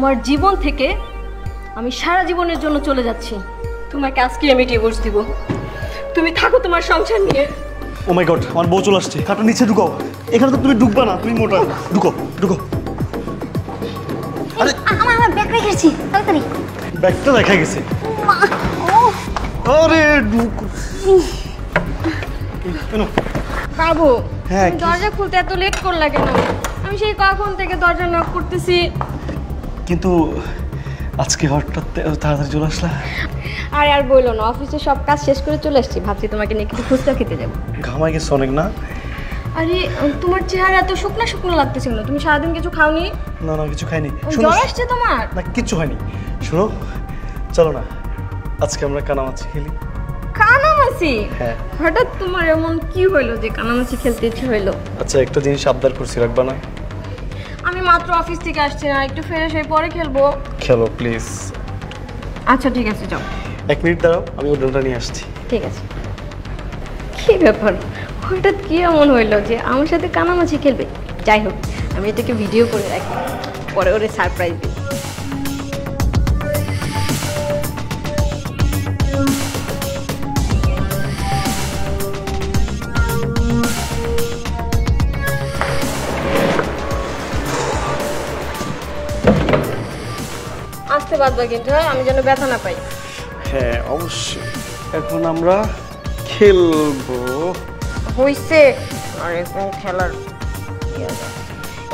তোমার জীবন থেকে আমি সারা জীবনের জন্য চলে যাচ্ছি। তোমাকে আজকে আমি ডিভোর্স দিব। তুমি থাকো তোমার সংসার নিয়ে। ও মাই গড, আমার বউ চলে আসছে। খাটটা নিচে ঢুকাও। এখানে তো তুমি ঢুকবা না, তুমি মোটা। ঢুকো ঢুকো। আরে আমার ব্যাগ রেখেছি, তাড়াতাড়ি। ব্যাগটা দেখা গেছে। আরে ঢুকো। বাবু, হ্যাঁ, তুমি দরজা খুলতে এত লেট করলা কেন? আমি সেই কখন থেকে দরজা নক করতেছি। কিন্তু আজকে হঠাৎ তাড়াতাড়ি চলে আসলা। আর বইলো না, অফিসে সব কাজ শেষ করে চলে আসছি। ভাবছি তোমাকে নিয়ে কিছু ফুচকা খেতে যাবো। ঘামাই গেছে অনেক না? আরে তোমার চেহারা এত শুকনা শুকনো লাগতেছে কেন? তুমি সারাদিন কিছু খাওনি? না না, কিছু খাইনি। জ্বর আসছে তোমার? না, কিচ্ছু হয়নি। শোনো, চলো না আজকে আমরা কানামাছি খেলি। কানামাছি? হ্যাঁ। হঠাৎ তোমার এমন কি হইলো যে কানামাছি খেলতে ইচ্ছে হইলো? আচ্ছা, একটা জিনিস আবদার করছি, রাখবা না? আমি মাত্র অফিস থেকে আসছি না, একটু ফ্রেশ হয়ে পরে খেলবো। খেলো প্লিজ। আচ্ছা ঠিক আছে, যাও। 1 মিনিট দাঁড়াও, আমি ওডলটা নিয়ে আসছি। ঠিক আছে। কি ব্যাপার, হঠাৎ কি এমন হইলো যে আমার সাথে কানামাছি খেলবে? যাই হোক, আমি এটাকে ভিডিও করে রাখি, পরে ওরে সারপ্রাইজ দিই। আসতে বাদ বা কিন্তু, আমি যেন ব্যথা না পাই। হ্যাঁ অবশ্যই, এখন আমরা খেলবো। হইছে আর এখন খেলার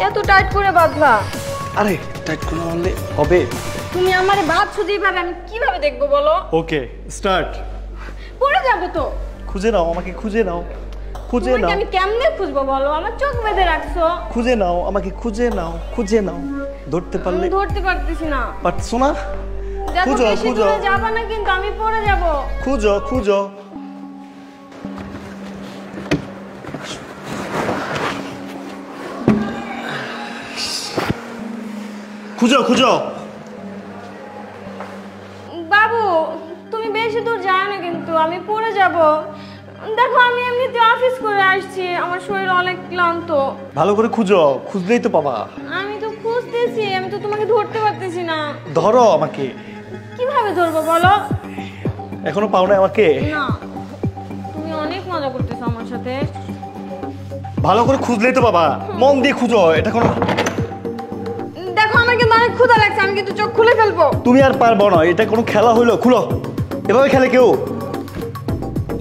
এত টাইট করে বাঁধলা? আরে টাইট করে মারলে হবে? তুমি আমারে বাঁধছো যেভাবে, আমি কিভাবে দেখবো বলো? Okay start. পড়ে যাবো তো। খুঁজে নাও আমাকে, খুঁজে নাও, খুঁজে নাও। আমি কেমনে খুঁজবো বলো? আমার চোখ বেঁধে রাখছো। খুঁজে নাও আমাকে, খুঁজে নাও, খুঁজে নাও। ধরতে পারলে? ধরতে পারতেছি না। পারছো না? খুঁজো খুঁজো। যাবা না কিন্তু, আমি পড়ে যাব। খুঁজো খুঁজো। খুঁজো খুঁজো। বাবু, তুমি বেশি দূর যাও না কিন্তু, আমি পড়ে যাব। দেখো, আমি এমনিতে অফিস করে আসছি, আমার শরীর অনেক ক্লান্ত। ভালো করে খুঁজো, খুঁজলেই তো পাবা। আমি তো খুঁজতেছি, আমি তো তোমাকে ধরতে পারতেছি না। ধরো আমাকে। কিভাবে ধরবো বলো? এখনো পাও না আমাকে? না, তুমি অনেক মজা করতেছো আমার সাথে। ভালো করে খুঁজলেই তো পাবা, মন দিয়ে খুঁজো। এটা কোনো, দেখো আমার কিন্তু অনেক ক্ষুধা লাগছে, আমি কিন্তু চোখ খুলে ফেলবো। তুমি আর পারবো না, এটা কোনো খেলা হইলো? খুলো। এভাবে খেলে কেউ?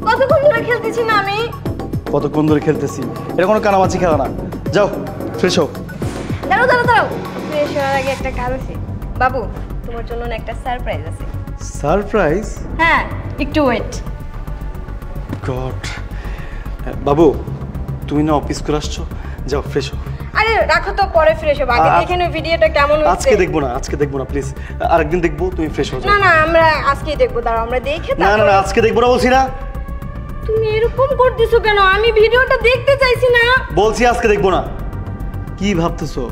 কতক্ষণ ধরে খেলতেছি না আমি? কতক্ষণ ধরে খেলতেছি? এটা কোনো কানামাছি খেলা না। যাও ফ্রেশ হও। দাঁড়াও দাঁড়াও দাঁড়াও, ফ্রেশ হওয়ার আগে একটা কাজ আছে। বাবু, তোমার জন্য একটা সারপ্রাইজ আছে। সারপ্রাইজ? হ্যাঁ, একটু ওয়েট। গড। বাবু, তুমি না অফিস করে আসছো, যাও ফ্রেশ হও। আরে রাখো তো, পরে ফ্রেশ হবো। আগে দেখে নাও ভিডিওটা কেমন হচ্ছে। আজকে দেখবো না, আজকে দেখবো না প্লিজ। আরেকদিন দেখবো, তুমি ফ্রেশ হও। না না, আমরা আজকেই দেখবো। দাঁড়াও, আমরা দেখে না না না, আজকে দেখবো না বলছি না। তুমি এরকম করতেছো কেন? আমি ভিডিওটা দেখতে চাইছি না। বলছি আজকে দেখবো না। কি ভাবতেছো?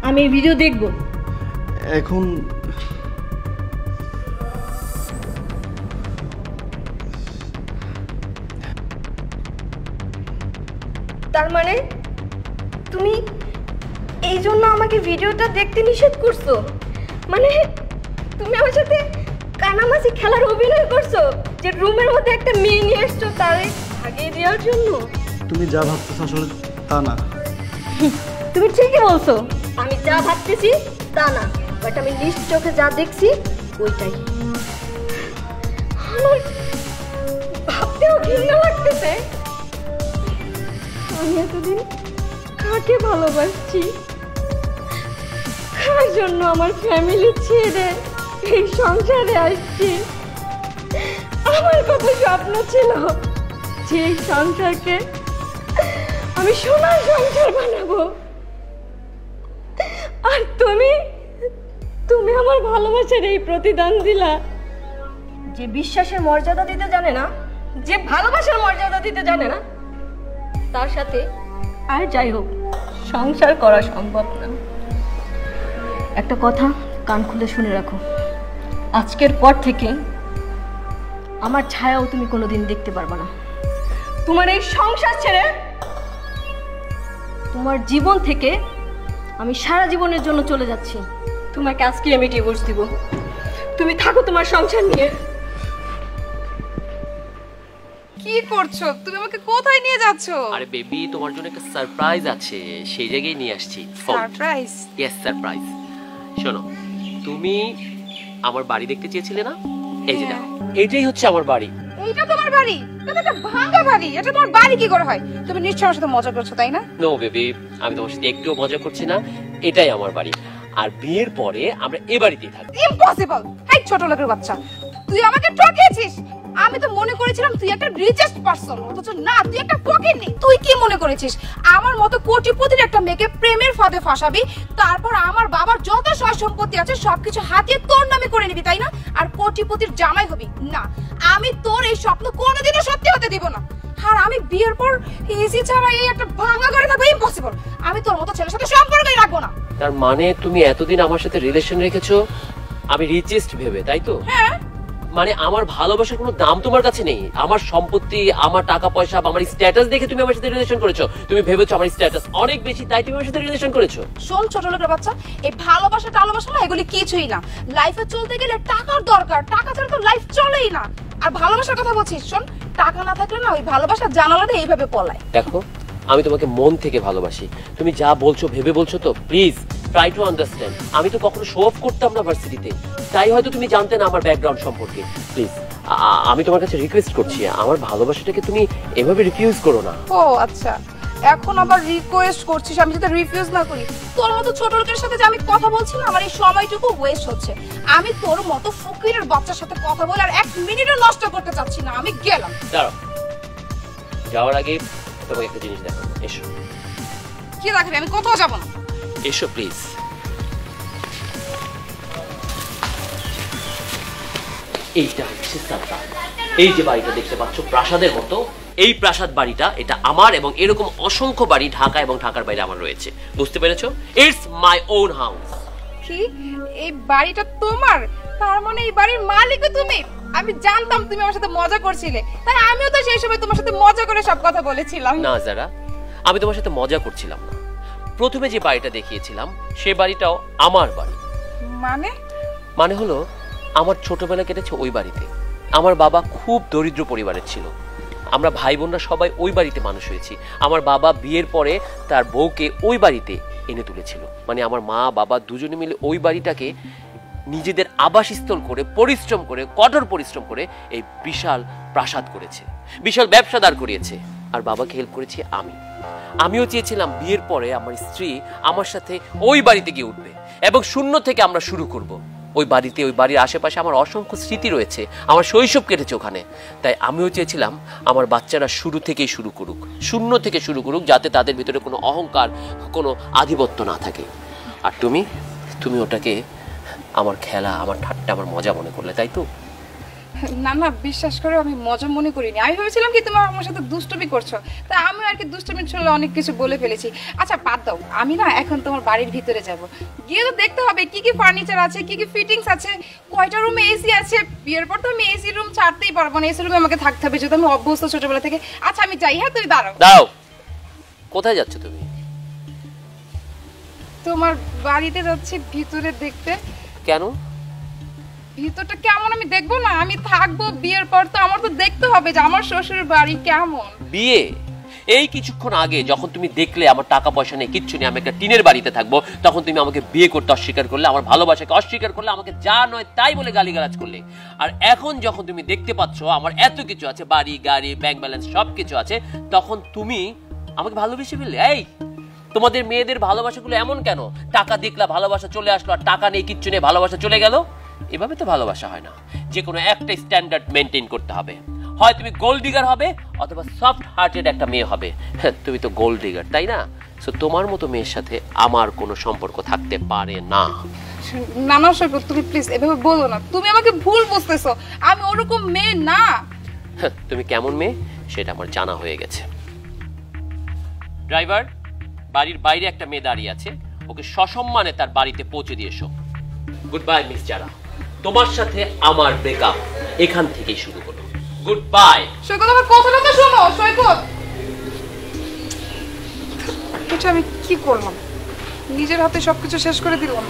আমি ভিডিও দেখবো এখন। তার মানে তুমি এই জন্য আমাকে ভিডিওটা দেখতে নিষেধ করছো? মানে তুমি আমার সাথে কানামাছি খেলার অভিনয় করছো, যে রুমের মধ্যে একটা মেয়ে নিয়ে এসছো তারে ভাগিয়ে দেওয়ার জন্য? তুমি যা ভাবতেছো আসলে তা না। তুমি ঠিকই বলছো, আমি যা ভাবতেছি তা না, বাট আমি নিজ চোখে যা দেখছি ওইটাই। আমার ভাবতেও ঘৃণা লাগতেছে। আমি এতদিন কাকে ভালোবাসছি, কার জন্য আমার ফ্যামিলি ছেড়ে এই সংসারে আসছি। আমার কত স্বপ্ন ছিল যে এই সংসারকে আমি সোনার সংসার বানাবো, আর তুমি তুমি আমার ভালোবাসার এই প্রতিদান দিলা। যে বিশ্বাসের মর্যাদা দিতে জানে না, যে ভালোবাসার মর্যাদা দিতে জানে না, তার সাথে আর যাই হোক সংসার করা সম্ভব না। একটা কথা কান খুলে শুনে রাখো, আজকের পর থেকে আমার ছায়াও তুমি কোনোদিন দেখতে পারবে না। তোমার এই সংসার ছেড়ে, তোমার জীবন থেকে আমি সারা জীবনের জন্য চলে যাচ্ছি। তোমাকে আজকে আমি ডিভোর্স দিব। তুমি থাকো তোমার সংসার নিয়ে। কি করছো তুমি? আমাকে কোথায় নিয়ে যাচ্ছো? আরে বেবি, তোমার জন্য একটা সারপ্রাইজ আছে, সেই জায়গায় নিয়ে আসছি। সারপ্রাইজ? Yes, surprise. শোনো, তুমি আমার বাড়ি দেখতে চেয়েছিলে না? এই যে দেখো, এটাই হচ্ছে আমার বাড়ি। এইটা তোমার বাড়ি? এটা একটা ভাঙা বাড়ি। এটা তোমার বাড়ি কি করে হয়? তুমি নিশ্চয়ই আমার সাথে মজা করছো, তাই না? নো বেবি, আমি তোমার সাথে একটুও মজা করছি না। এটাই আমার বাড়ি, আর বিয়ের পরে আমরা এ বাড়িতেই থাকবো। ইম্পসিবল! এই ছোট লোকের বাচ্চা, তুই আমাকে ঠকিয়েছিস। আমি তো মনে করেছিলাম তুই একটা রিচেস্ট পারসন, অথচ না, তুই একটা ফকিন্নি। তুই কি মনে করেছিস আমার মতো কোটিপতির একটা মেয়েকে প্রেমের ফাঁদে ফাঁসাবি, তারপর আমার বাবার যত সয় সম্পত্তি আছে সবকিছু হাতিয়ে তোর নামে করে নিবি, তাই না? আর কোটিপতির জামাই হবি? না, আমি তোর এই স্বপ্ন কোনোদিনও সত্যি হতে দিব না। আর আমি বিয়ের পর এসি ছাড়া এই একটা ভাঙা ঘরে থাকবো, ইম্পসিবল। আমি তোর মতো ছেলের সাথে সম্পর্কই রাখবো না। তার মানে তুমি এতদিন আমার সাথে রিলেশন রেখেছো আমি রিচেস্ট ভেবে, তাই তো? হ্যাঁ। মানে আমার ভালোবাসার কোনো দাম তোমার কাছে নেই? আমার সম্পত্তি, আমার টাকা পয়সা, আমার স্ট্যাটাস দেখে তুমি আমার সাথে রিলেশন করেছো? তুমি ভেবেছো আমার স্ট্যাটাস অনেক বেশি, তাই তুমি আমার সাথে রিলেশন করেছো? শোন ছোট লোকের বাচ্চা, এই ভালোবাসা টালোবাসা না, এগুলি কিছুই না। লাইফে চলতে গেলে টাকার দরকার, টাকা ছাড়া তো লাইফ চলেই না। আর ভালোবাসার কথা বলছিস, শোন, টাকা না থাকলে না ওই ভালোবাসা জানালাতে এইভাবে পলায়। দেখো, আমি তোমাকে মন থেকে ভালোবাসি। তুমি যা বলছো ভেবে বলছো তো? Please try to understand. আমি তো কখনো শো অফ করতাম না ভার্সিটিতে, তাই হয়তো তুমি জানতে না আমার ব্যাকগ্রাউন্ড সম্পর্কে। প্লিজ, আমি তোমার কাছে রিকোয়েস্ট করছি, আমার ভালোবাসাটাকে তুমি এভাবে রিফিউজ করো না। ও আচ্ছা, এখন আবার রিকোয়েস্ট করছিস? আমি যদি রিফিউজ না করি, তোর মতো ছোট লোকের সাথে যে আমি কথা বলছি না, আমার এই সময়টুকু ওয়েস্ট হচ্ছে। আমি তোর মতো ফকিরের বাচ্চার সাথে কথা বলে আর এক মিনিটও নষ্ট করতে চাচ্ছি না। আমি গেলাম। দাঁড়াও, যাওয়ার আগে তোমাকে একটা জিনিস দেখাবো। এসো। কি রাখবি? আমি কোথাও যাবো না। এসো প্লিজ। এইটা হচ্ছে সারপ্রাইজ। এই যে বাড়িটা দেখতে পাচ্ছ প্রাসাদের মতো, এই প্রাসাদ বাড়িটা এটা আমার, এবং এরকম অসংখ্য বাড়ি ঢাকা এবং ঢাকার বাইরে আমার রয়েছে। বুঝতে পেরেছো? It's my own house. কি? এই বাড়িটা তোমার? তার মানে এই বাড়ির মালিকও তুমি? আমি জানতাম তুমি আমার সাথে মজা করছিলে, তাই আমিও তো সেই সময় তোমার সাথে মজা করে সব কথা বলেছিলাম। না যারা, আমি তোমার সাথে মজা করছিলাম না। প্রথমে যে বাড়িটা দেখিয়েছিলাম সে বাড়িটাও আমার বাড়ি। মানে হলো আমার ছোটবেলা কেটেছে ওই বাড়িতে। আমার বাবা খুব দরিদ্র পরিবারের ছিল। আমরা ভাই বোনরা সবাই ওই বাড়িতে মানুষ হয়েছি। আমার বাবা বিয়ের পরে তার বউকে ওই বাড়িতে এনে তুলেছিল। মানে আমার মা বাবা দুজনে মিলে ওই বাড়িটাকে নিজেদের আবাসস্থল করে, পরিশ্রম করে, কঠোর পরিশ্রম করে এই বিশাল প্রাসাদ করেছে, বিশাল ব্যবসা দাঁড় করিয়েছে। আর বাবাকে হেল্প করেছি আমি। আমিও চেয়েছিলাম বিয়ের পরে আমার স্ত্রী আমার সাথে ওই বাড়িতে গিয়ে উঠবে এবং শূন্য থেকে আমরা শুরু করব। ওই বাড়িতে, ওই বাড়ির আশেপাশে আমার অসংখ্য স্মৃতি রয়েছে, আমার শৈশব কেটেছে ওখানে। তাই আমিও চেয়েছিলাম আমার বাচ্চারা শুরু থেকেই শুরু করুক, শূন্য থেকে শুরু করুক, যাতে তাদের ভিতরে কোনো অহংকার, কোনো আধিপত্য না থাকে। আর তুমি ওটাকে আমার খেলা, আমার ঠাট্টা, আমার মজা মনে করলে, তাই তো? না না, বিশ্বাস করে আমি মজা মনে করিনি। আমি ভেবেছিলাম কি তুমি আমার সাথে দুষ্টুমি করছো, তাই আমি আর কি দুষ্টুমির ছলে অনেক কিছু বলে ফেলেছি। আচ্ছা বাদ দাও, আমি না এখন তোমার বাড়ির ভিতরে যাব। গিয়ে তো দেখতে হবে কি কি ফার্নিচার আছে, কি কি ফিটিংস আছে, কয়টা রুমে এসি আছে। বিয়ের পর তো আমি এসি রুম ছাড়তেই পারবো না, এসি রুমে আমাকে থাকতে হবে, যেহেতু আমি অভ্যস্ত ছোটবেলা থেকে। আচ্ছা আমি যাই, হ্যাঁ? তুমি দাঁড়াও। কোথায় যাচ্ছ তুমি? তোমার বাড়িতে যাচ্ছি ভিতরে দেখতে। কেন? ভিতরটা কেমন আমি দেখবো না? আমি থাকবো বিয়ের পর, তো আমার তো দেখতে হবে যে আমার শ্বশুর বাড়ি কেমন। বিয়ে? এই কিছুক্ষণ আগে যখন তুমি দেখলে আমার টাকা পয়সা নেই, কিচ্ছু নেই, আমি একটা টিনের বাড়িতে থাকবো, তখন তুমি আমাকে বিয়ে করতে অস্বীকার করলে, আমার ভালোবাসাকে অস্বীকার করলে, আমাকে যা নয় তাই বলে গালিগালাজ করলে। আর এখন যখন তুমি দেখতে পাচ্ছ আমার এত কিছু আছে, বাড়ি গাড়ি ব্যাংক ব্যালেন্স সবকিছু আছে, তখন তুমি আমাকে ভালোবেসে ফেললে। এই তোমাদের মেয়েদের ভালোবাসাগুলো এমন কেন? টাকা দেখলা ভালোবাসা চলে আসলো, আর টাকা নেই, কিচ্ছু নেই, ভালোবাসা চলে গেল। এভাবে তো ভালোবাসা হয় না। যে কোনো একটা স্ট্যান্ডার্ড মেনটেন করতে হবে। হয় তুমি গোল্ড ডিগার হবে, অথবা সফট হার্টেড একটা মেয়ে হবে। তুমি তো গোল্ড ডিগার, তাই না? সো তোমার মতো মেয়ের সাথে আমার কোনো সম্পর্ক থাকতে পারে না। না না সৈকত, তুমি প্লিজ এভাবে বলো না, তুমি আমাকে ভুল বুঝতেছো। আমি ওরকম মেয়ে না। তুমি কেমন মেয়ে সেটা আমার জানা হয়ে গেছে। ড্রাইভার, বাড়ির বাইরে একটা মেয়ে দাঁড়িয়ে আছে, ওকে সসম্মানে তার বাড়িতে পৌঁছে দিয়ে এসো। গুড বাই মিস জারা, তোমার সাথে আমার ব্রেকআপ এখান থেকেই শুরু হলো। Good bye. সৈকত, আমার কথাটা তো শোনো। সৈকত, এটা আমি কি করলাম? নিজের হাতে সবকিছু শেষ করে দিলাম।